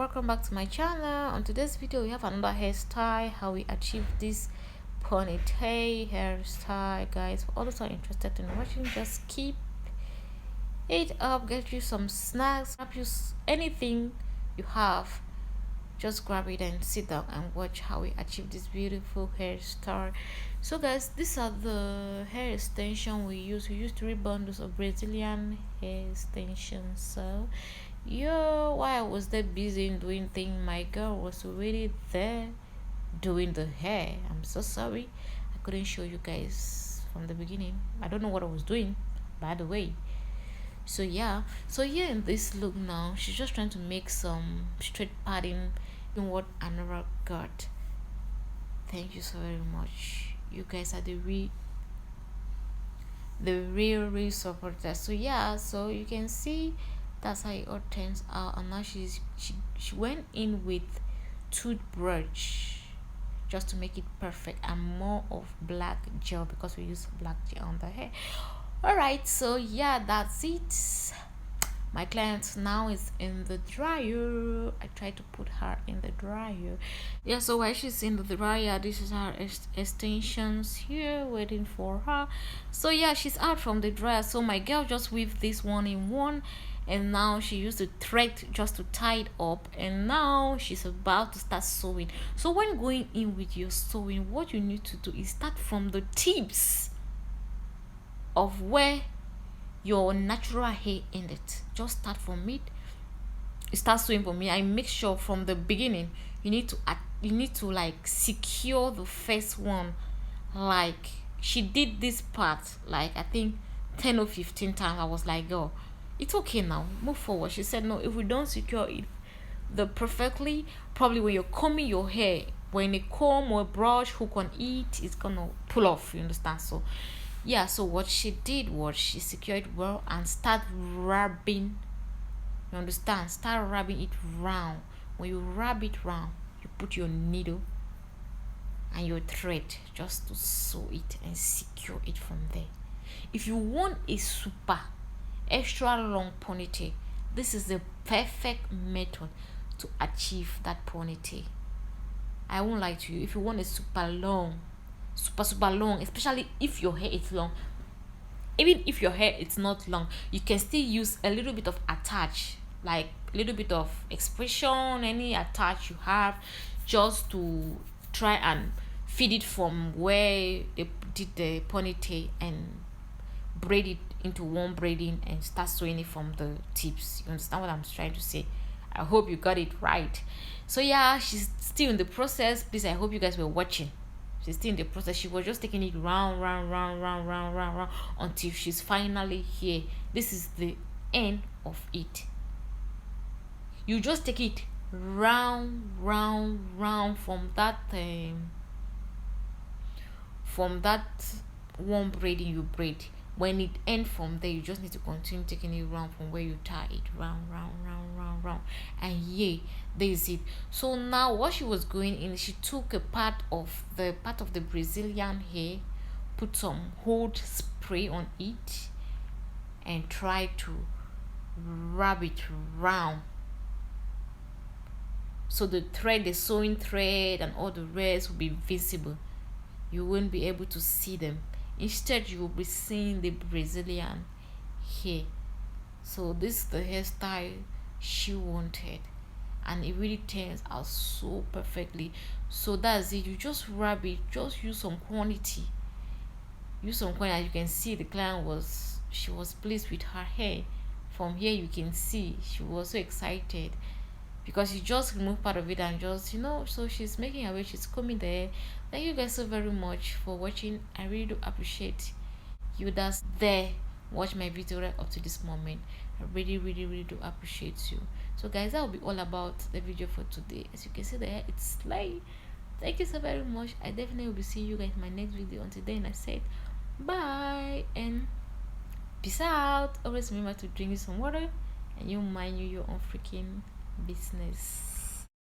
welcome back to my channel. On today's video we have another hairstyle, how we achieve this ponytail hairstyle. Guys, for all those who are interested in watching, just keep it up, get you some snacks, grab you anything you have, just grab it and sit down and watch how we achieve this beautiful hairstyle. So guys, these are the hair extension we use 3 bundles of Brazilian hair extensions. So while I was there busy in doing things, my girl was already there doing the hair. I'm so sorry I couldn't show you guys from the beginning. I don't know what I was doing, by the way. So here in this look now, she's just trying to make some straight padding in what Annora got. Thank you so very much. You guys are the real supporters. So you can see that's how it all turns out. And now she went in with toothbrush just to make it perfect, and more of black gel because we use black gel on the hair. All right, so that's it. My client now is in the dryer. I tried to put her in the dryer. So while she's in the dryer, this is her extensions here waiting for her. So she's out from the dryer. So my girl just weaved this one in one, and now she used the thread just to tie it up, and now she's about to start sewing. So when going in with your sewing, what you need to do is start from the tips of where your natural hair ended. Just start from it. Start sewing for me. I make sure from the beginning you need to like secure the first one. Like she did this part like I think 10 or 15 times. I was like, girl, it's okay now, move forward. She said no, if we don't secure it perfectly, probably when you're combing your hair, when a comb or a brush hook on it, it's gonna pull off, you understand? So so what she did was she secured it well and start rubbing, you understand? Start rubbing it round. When you rub it round, you put your needle and your thread just to sew it and secure it from there. If you want a super extra long ponytail, this is the perfect method to achieve that ponytail. I won't lie to you. If you want a super long, especially if your hair is long, even if your hair is not long, you can still use a little bit of attach, like a little bit of expression, any attach you have, just to try and feed it from where they did the ponytail and braid it into one braiding and start sewing it from the tips. You understand what I'm trying to say? I hope you got it right. So she's still in the process. Please, I hope you guys were watching. She's still in the process. She was just taking it round until she's finally here. This is the end of it. You just take it round from that one braiding you braid. When it ends from there, you just need to continue taking it round from where you tie it round, and there is it. So now what she was going in, she took a part of the Brazilian hair, put some hold spray on it, and tried to rub it round, so the sewing thread and all the rest will be visible. You won't be able to see them. Instead, you will be seeing the Brazilian hair. So this is the hairstyle she wanted, and it really turns out so perfectly. So that's it. You just rub it. Just use some quantity. As you can see, the client was pleased with her hair. From here, you can see she was so excited because she just removed part of it and just so she's making her way, she's combing the hair. Thank you guys so very much for watching. I really do appreciate you that's there watch my video right up to this moment. I really do appreciate you. So guys, that will be all about the video for today. As you can see, the hair, it's slay. Thank you so very much. I definitely will be seeing you guys in my next video. Until then, I said bye and peace out. Always remember to drink you some water, and you mind your own freaking business.